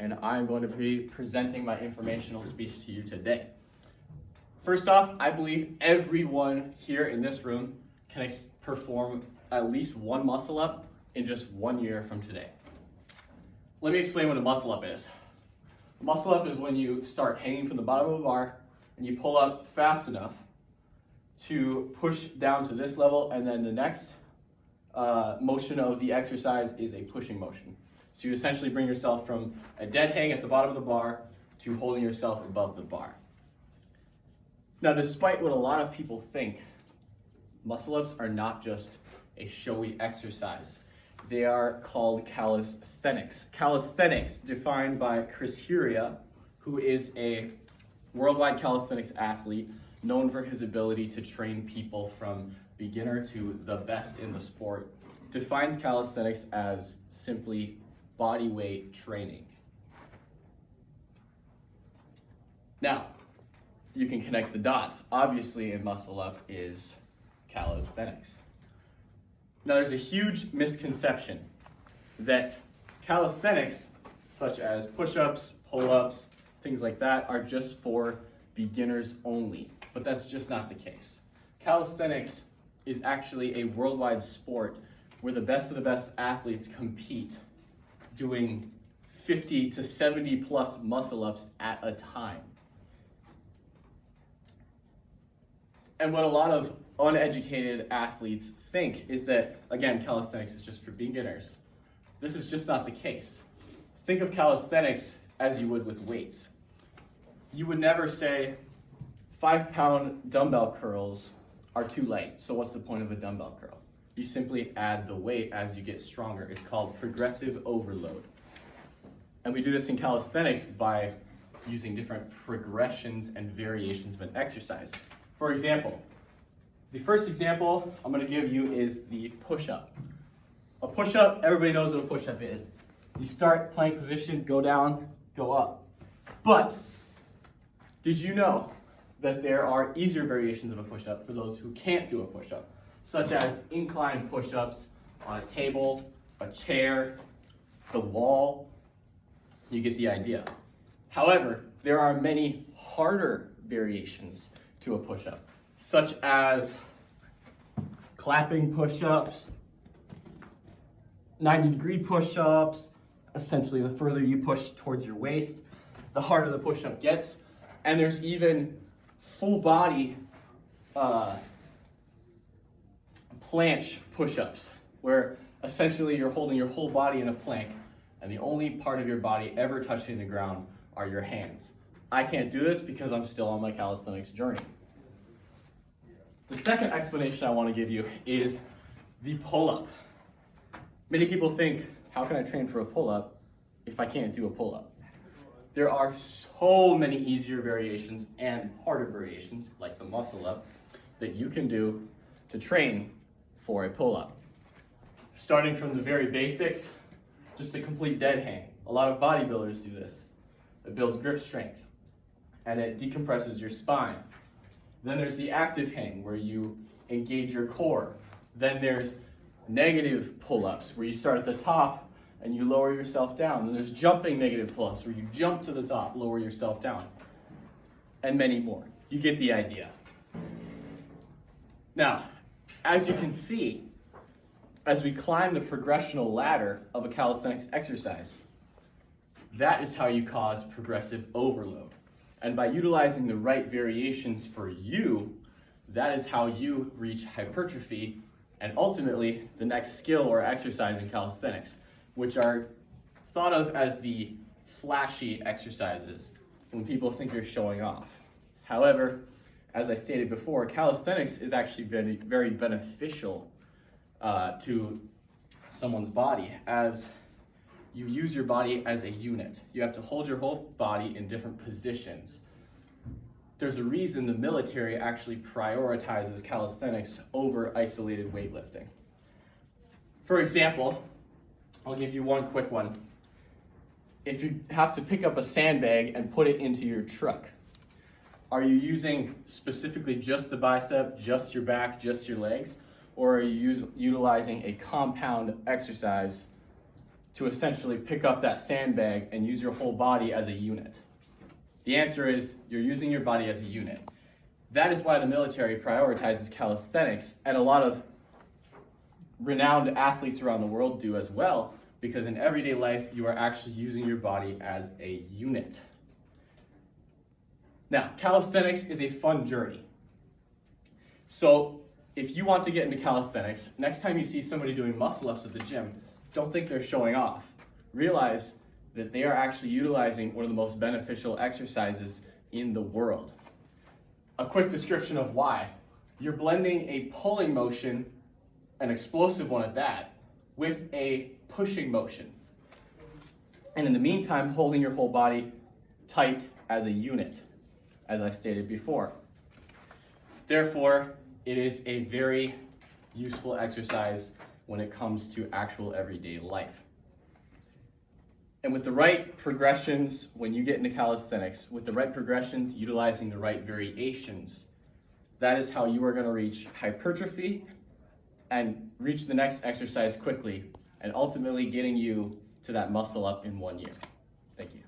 and I'm going to be presenting my informational speech to you today. First off, I believe everyone here in this room can perform at least one muscle up in just 1 year from today. Let me explain what a muscle up is. A muscle up is when you start hanging from the bottom of a bar and you pull up fast enough to push down to this level, and then the next motion of the exercise is a pushing motion. So you essentially bring yourself from a dead hang at the bottom of the bar to holding yourself above the bar. Now, despite what a lot of people think, muscle ups are not just a showy exercise. They are called calisthenics. Calisthenics, defined by Chris Huria, who is a worldwide calisthenics athlete known for his ability to train people from beginner to the best in the sport, defines calisthenics as simply body weight training. Now, you can connect the dots. Obviously, a muscle up is calisthenics. Now, there's a huge misconception that calisthenics, such as push-ups, pull-ups, things like that, are just for beginners only, but that's just not the case. Calisthenics is actually a worldwide sport where the best of the best athletes compete doing 50 to 70 plus muscle ups at a time. And what a lot of uneducated athletes think is that, again, calisthenics is just for beginners. This is just not the case. Think of calisthenics as you would with weights. You would never say 5-pound dumbbell curls are too light, so what's the point of a dumbbell curl? You simply add the weight as you get stronger. It's called progressive overload. And we do this in calisthenics by using different progressions and variations of an exercise. For example, the first example I'm going to give you is the push-up. A push-up, everybody knows what a push-up is. You start plank position, go down, go up. But did you know that there are easier variations of a push-up for those who can't do a push-up, such as incline push-ups on a table, a chair, the wall? You get the idea. However, there are many harder variations to a push-up, such as clapping push-ups, 90-degree push-ups. Essentially, the further you push towards your waist, the harder the push-up gets. And there's even full body planche push-ups, where essentially you're holding your whole body in a plank, and the only part of your body ever touching the ground are your hands. I can't do this because I'm still on my calisthenics journey. The second explanation I want to give you is the pull-up. Many people think, how can I train for a pull-up if I can't do a pull-up? There are so many easier variations and harder variations, like the muscle up, that you can do to train for a pull-up. Starting from the very basics, just a complete dead hang. A lot of bodybuilders do this. It builds grip strength and it decompresses your spine. Then there's the active hang, where you engage your core. Then there's negative pull-ups, where you start at the top and you lower yourself down. And there's jumping negative pull-ups, where you jump to the top, lower yourself down, and many more. You get the idea. Now, as you can see, as we climb the progressional ladder of a calisthenics exercise, that is how you cause progressive overload. And by utilizing the right variations for you, that is how you reach hypertrophy and ultimately the next skill or exercise in calisthenics, which are thought of as the flashy exercises when people think you're showing off. However, as I stated before, calisthenics is actually very, very beneficial to someone's body, as you use your body as a unit. You have to hold your whole body in different positions. There's a reason the military actually prioritizes calisthenics over isolated weightlifting. For example, I'll give you one quick one. If you have to pick up a sandbag and put it into your truck, are you using specifically just the bicep, just your back, just your legs? Or are you utilizing a compound exercise to essentially pick up that sandbag and use your whole body as a unit? The answer is you're using your body as a unit. That is why the military prioritizes calisthenics, and a lot of renowned athletes around the world do as well, because in everyday life, you are actually using your body as a unit. Now, calisthenics is a fun journey. So if you want to get into calisthenics, next time you see somebody doing muscle-ups at the gym, don't think they're showing off. Realize that they are actually utilizing one of the most beneficial exercises in the world. A quick description of why. You're blending a pulling motion, an explosive one at that, with a pushing motion. And in the meantime, holding your whole body tight as a unit, as I stated before. Therefore, it is a very useful exercise when it comes to actual everyday life. And with the right progressions, when you get into calisthenics, with the right progressions, utilizing the right variations, that is how you are going to reach hypertrophy and reach the next exercise quickly, and ultimately getting you to that muscle up in 1 year. Thank you.